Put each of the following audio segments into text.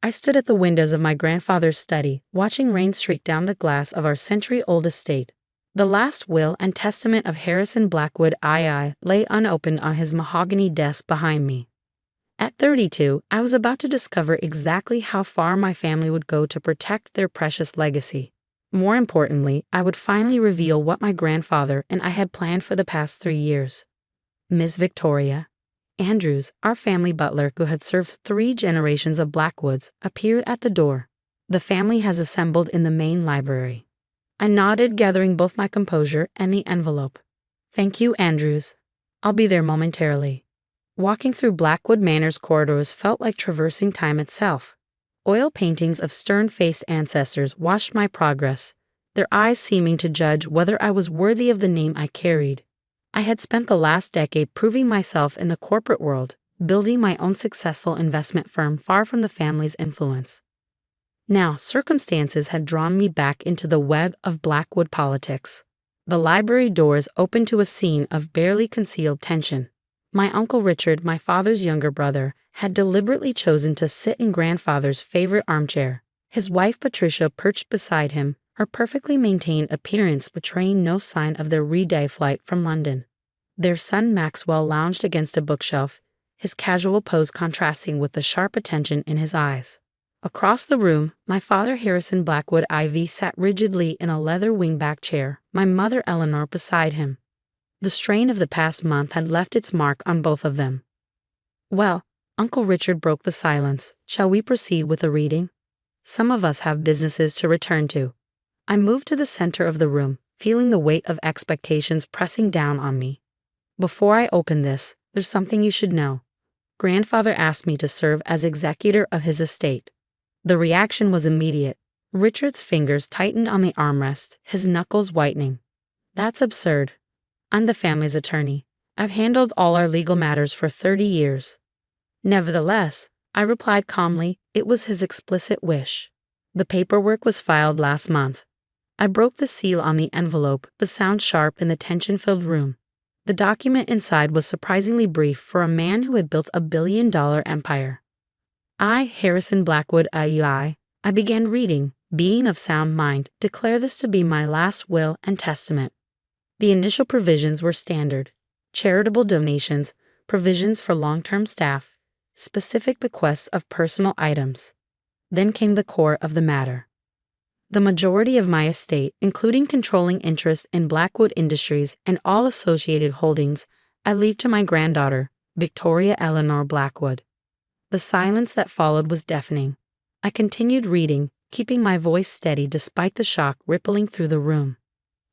I stood at the windows of my grandfather's study, watching rain streak down the glass of our century-old estate. The last will and testament of Harrison Blackwood II lay unopened on his mahogany desk behind me. At 32, I was about to discover exactly how far my family would go to protect their precious legacy. More importantly, I would finally reveal what my grandfather and I had planned for the past 3 years. Miss Victoria Andrews, our family butler who had served 3 generations of Blackwoods, appeared at the door. The family has assembled in the main library. I nodded, gathering both my composure and the envelope. Thank you, Andrews. I'll be there momentarily. Walking through Blackwood Manor's corridors felt like traversing time itself. Oil paintings of stern-faced ancestors watched my progress, their eyes seeming to judge whether I was worthy of the name I carried. I had spent the last decade proving myself in the corporate world, building my own successful investment firm far from the family's influence. Now, circumstances had drawn me back into the web of Blackwood politics. The library doors opened to a scene of barely concealed tension. My Uncle Richard, my father's younger brother, had deliberately chosen to sit in grandfather's favorite armchair. His wife Patricia perched beside him, her perfectly maintained appearance betraying no sign of their re-day flight from London. Their son Maxwell lounged against a bookshelf, his casual pose contrasting with the sharp attention in his eyes. Across the room, my father Harrison Blackwood IV sat rigidly in a leather wingback chair, my mother Eleanor beside him. The strain of the past month had left its mark on both of them. Well, Uncle Richard broke the silence. Shall we proceed with the reading? Some of us have businesses to return to. I moved to the center of the room, feeling the weight of expectations pressing down on me. Before I open this, there's something you should know. Grandfather asked me to serve as executor of his estate. The reaction was immediate. Richard's fingers tightened on the armrest, his knuckles whitening. That's absurd. I'm the family's attorney. I've handled all our legal matters for 30 years. Nevertheless, I replied calmly, it was his explicit wish. The paperwork was filed last month. I broke the seal on the envelope, the sound sharp in the tension-filled room. The document inside was surprisingly brief for a man who had built a billion-dollar empire. I, Harrison Blackwood II, I began reading, being of sound mind, declare this to be my last will and testament. The initial provisions were standard. Charitable donations, provisions for long-term staff, specific bequests of personal items. Then came the core of the matter. The majority of my estate, including controlling interest in Blackwood Industries and all associated holdings, I leave to my granddaughter, Victoria Eleanor Blackwood. The silence that followed was deafening. I continued reading, keeping my voice steady despite the shock rippling through the room.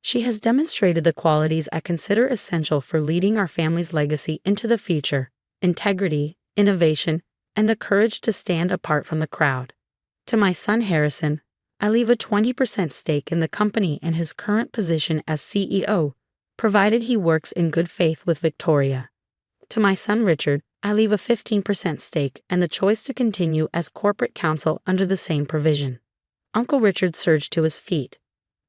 She has demonstrated the qualities I consider essential for leading our family's legacy into the future: integrity, innovation, and the courage to stand apart from the crowd. To my son Harrison, I leave a 20% stake in the company and his current position as CEO, provided he works in good faith with Victoria. To my son Richard, I leave a 15% stake and the choice to continue as corporate counsel under the same provision. Uncle Richard surged to his feet.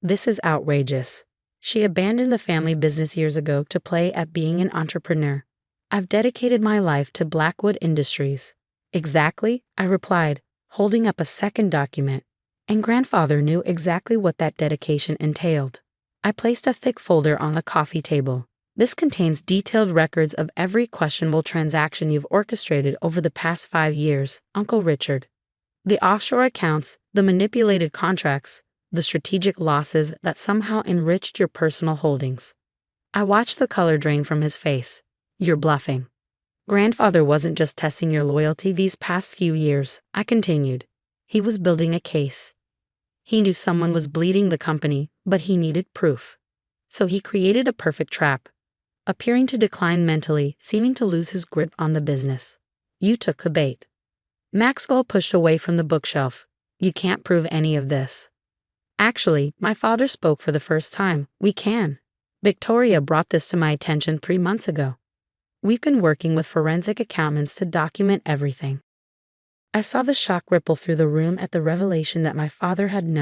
This is outrageous. She abandoned the family business years ago to play at being an entrepreneur. I've dedicated my life to Blackwood Industries. Exactly, I replied, holding up a second document. And grandfather knew exactly what that dedication entailed. I placed a thick folder on the coffee table. This contains detailed records of every questionable transaction you've orchestrated over the past 5 years, Uncle Richard. The offshore accounts, the manipulated contracts, the strategic losses that somehow enriched your personal holdings. I watched the color drain from his face. You're bluffing. Grandfather wasn't just testing your loyalty these past few years, I continued. He was building a case. He knew someone was bleeding the company, but he needed proof. So he created a perfect trap. Appearing to decline mentally, seeming to lose his grip on the business. You took the bait. Maxwell pushed away from the bookshelf. You can't prove any of this. Actually, my father spoke for the first time. We can. Victoria brought this to my attention 3 months ago. We've been working with forensic accountants to document everything. I saw the shock ripple through the room at the revelation that my father had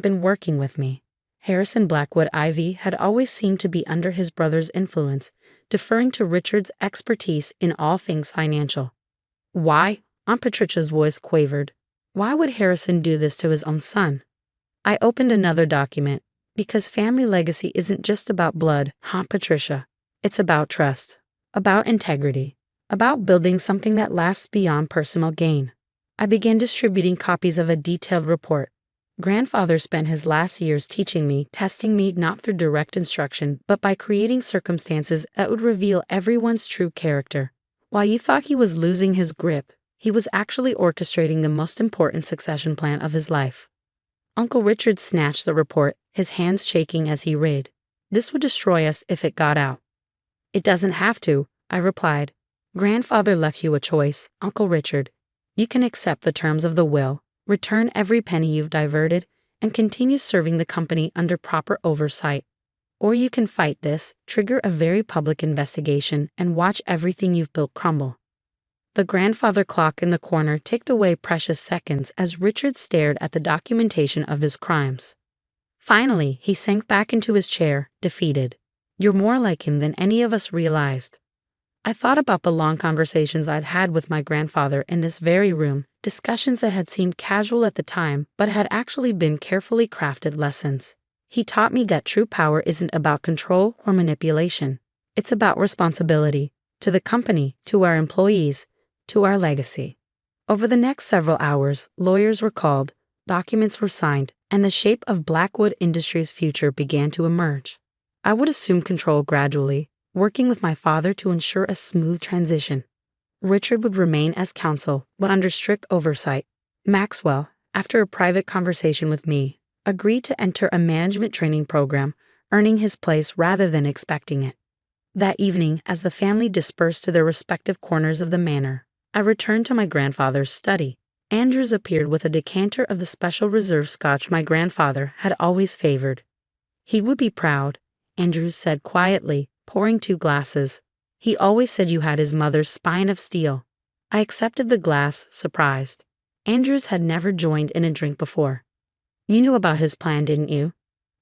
been working with me. Harrison Blackwood IV had always seemed to be under his brother's influence, deferring to Richard's expertise in all things financial. Why? Aunt Patricia's voice quavered. Why would Harrison do this to his own son? I opened another document. Because family legacy isn't just about blood, huh, Patricia? It's about trust, about integrity, about building something that lasts beyond personal gain. I began distributing copies of a detailed report. Grandfather spent his last years teaching me, testing me not through direct instruction, but by creating circumstances that would reveal everyone's true character. While you thought he was losing his grip, he was actually orchestrating the most important succession plan of his life. Uncle Richard snatched the report, his hands shaking as he read. This would destroy us if it got out. It doesn't have to, I replied. Grandfather left you a choice, Uncle Richard. You can accept the terms of the will, return every penny you've diverted, and continue serving the company under proper oversight. Or you can fight this, trigger a very public investigation, and watch everything you've built crumble. The grandfather clock in the corner ticked away precious seconds as Richard stared at the documentation of his crimes. Finally, he sank back into his chair, defeated. You're more like him than any of us realized. I thought about the long conversations I'd had with my grandfather in this very room, discussions that had seemed casual at the time but had actually been carefully crafted lessons. He taught me that true power isn't about control or manipulation. It's about responsibility, to the company, to our employees, to our legacy. Over the next several hours, lawyers were called, documents were signed, and the shape of Blackwood Industries' future began to emerge. I would assume control gradually, working with my father to ensure a smooth transition. Richard would remain as counsel, but under strict oversight. Maxwell, after a private conversation with me, agreed to enter a management training program, earning his place rather than expecting it. That evening, as the family dispersed to their respective corners of the manor, I returned to my grandfather's study. Andrews appeared with a decanter of the special reserve scotch my grandfather had always favored. He would be proud, Andrews said quietly, pouring 2 glasses. He always said you had his mother's spine of steel. I accepted the glass, surprised. Andrews had never joined in a drink before. You knew about his plan, didn't you?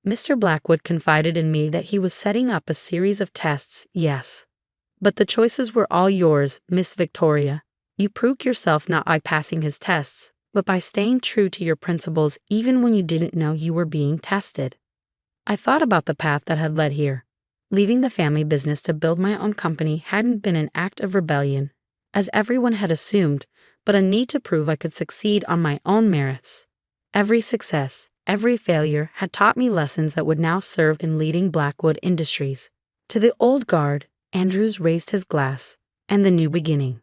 Mr. Blackwood confided in me that he was setting up a series of tests, yes. But the choices were all yours, Miss Victoria. You proved yourself not by passing his tests, but by staying true to your principles even when you didn't know you were being tested. I thought about the path that had led here. Leaving the family business to build my own company hadn't been an act of rebellion, as everyone had assumed, but a need to prove I could succeed on my own merits. Every success, every failure had taught me lessons that would now serve in leading Blackwood Industries. To the old guard, Andrews raised his glass, and the new beginning.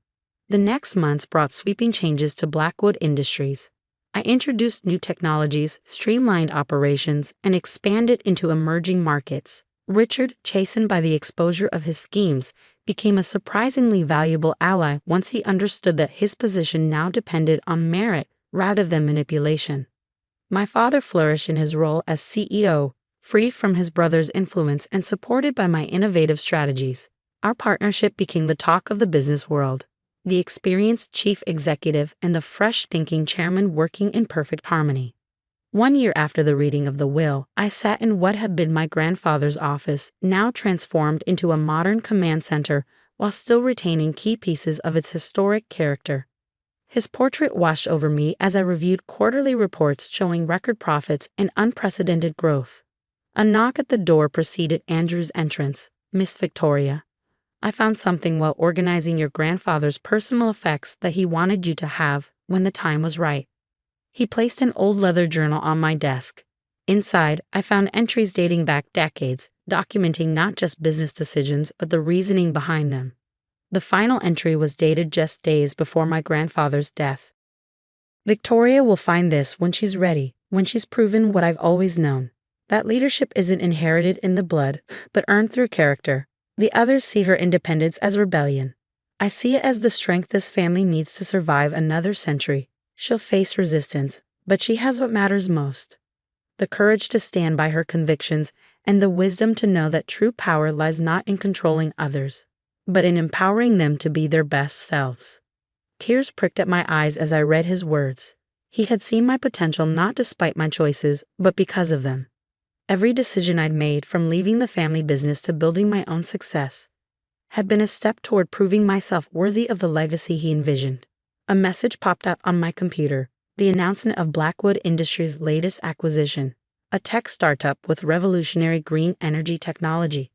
The next months brought sweeping changes to Blackwood Industries. I introduced new technologies, streamlined operations, and expanded into emerging markets. Richard, chastened by the exposure of his schemes, became a surprisingly valuable ally once he understood that his position now depended on merit rather than manipulation. My father flourished in his role as CEO, free from his brother's influence and supported by my innovative strategies. Our partnership became the talk of the business world. The experienced chief executive and the fresh-thinking chairman working in perfect harmony. 1 year after the reading of the will, I sat in what had been my grandfather's office, now transformed into a modern command center while still retaining key pieces of its historic character. His portrait washed over me as I reviewed quarterly reports showing record profits and unprecedented growth. A knock at the door preceded Andrew's entrance. Miss Victoria, I found something while organizing your grandfather's personal effects that he wanted you to have when the time was right. He placed an old leather journal on my desk. Inside, I found entries dating back decades, documenting not just business decisions but the reasoning behind them. The final entry was dated just days before my grandfather's death. Victoria will find this when she's ready, when she's proven what I've always known. That leadership isn't inherited in the blood, but earned through character. The others see her independence as rebellion. I see it as the strength this family needs to survive another century. She'll face resistance, but she has what matters most. The courage to stand by her convictions and the wisdom to know that true power lies not in controlling others, but in empowering them to be their best selves. Tears pricked at my eyes as I read his words. He had seen my potential not despite my choices, but because of them. Every decision I'd made, from leaving the family business to building my own success, had been a step toward proving myself worthy of the legacy he envisioned. A message popped up on my computer. the announcement of Blackwood Industries' latest acquisition, a tech startup with revolutionary green energy technology.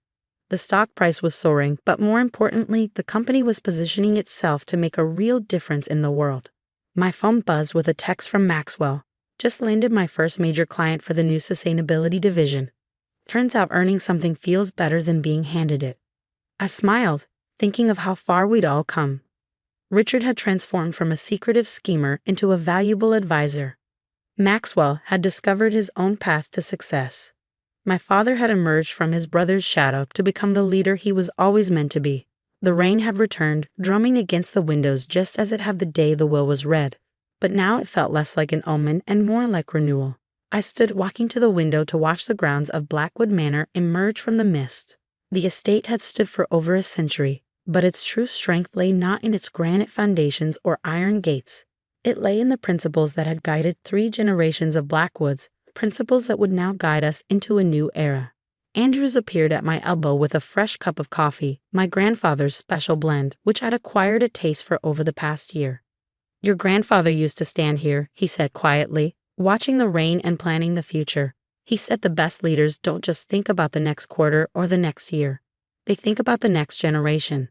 The stock price was soaring, but more importantly, the company was positioning itself to make a real difference in the world. My phone buzzed with a text from Maxwell. Just landed my first major client for the new sustainability division. Turns out earning something feels better than being handed it. I smiled, thinking of how far we'd all come. Richard had transformed from a secretive schemer into a valuable advisor. Maxwell had discovered his own path to success. My father had emerged from his brother's shadow to become the leader he was always meant to be. The rain had returned, drumming against the windows just as it had the day the will was read. But now it felt less like an omen and more like renewal. I stood walking to the window to watch the grounds of Blackwood Manor emerge from the mist. The estate had stood for over a century, but its true strength lay not in its granite foundations or iron gates. It lay in the principles that had guided 3 generations of Blackwoods, principles that would now guide us into a new era. Andrews appeared at my elbow with a fresh cup of coffee, my grandfather's special blend, which I'd acquired a taste for over the past year. "Your grandfather used to stand here," he said quietly, watching the rain and planning the future. He said the best leaders don't just think about the next quarter or the next year. They think about the next generation.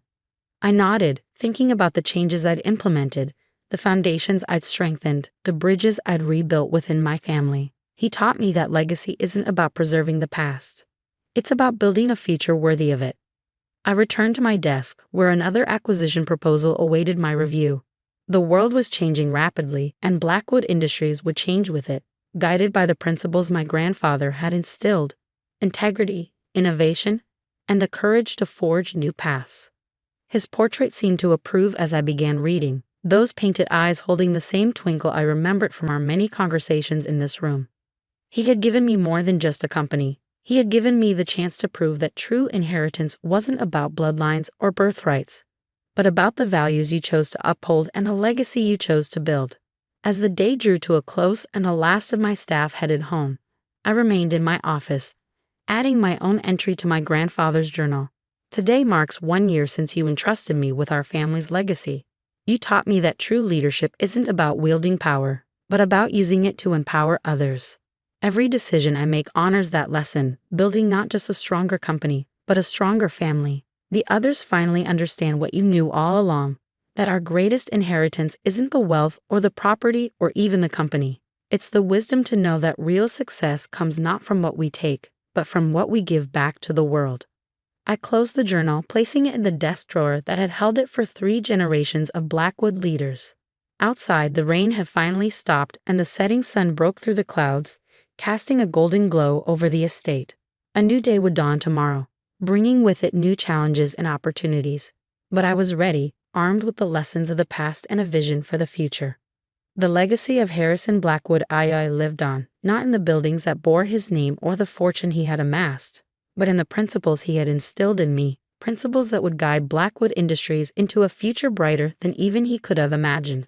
I nodded, thinking about the changes I'd implemented, the foundations I'd strengthened, the bridges I'd rebuilt within my family. He taught me that legacy isn't about preserving the past. It's about building a future worthy of it. I returned to my desk, where another acquisition proposal awaited my review. The world was changing rapidly, and Blackwood Industries would change with it, guided by the principles my grandfather had instilled: integrity, innovation, and the courage to forge new paths. His portrait seemed to approve as I began reading, those painted eyes holding the same twinkle I remembered from our many conversations in this room. He had given me more than just a company. He had given me the chance to prove that true inheritance wasn't about bloodlines or birthrights, but about the values you chose to uphold and a legacy you chose to build. As the day drew to a close and the last of my staff headed home, I remained in my office, adding my own entry to my grandfather's journal. "Today marks 1 year since you entrusted me with our family's legacy. You taught me that true leadership isn't about wielding power, but about using it to empower others. Every decision I make honors that lesson, building not just a stronger company, but a stronger family. The others finally understand what you knew all along, that our greatest inheritance isn't the wealth or the property or even the company. It's the wisdom to know that real success comes not from what we take, but from what we give back to the world." I closed the journal, placing it in the desk drawer that had held it for 3 generations of Blackwood leaders. Outside, the rain had finally stopped and the setting sun broke through the clouds, casting a golden glow over the estate. A new day would dawn tomorrow, bringing with it new challenges and opportunities. But I was ready, armed with the lessons of the past and a vision for the future. The legacy of Harrison Blackwood II lived on, not in the buildings that bore his name or the fortune he had amassed, but in the principles he had instilled in me, principles that would guide Blackwood Industries into a future brighter than even he could have imagined.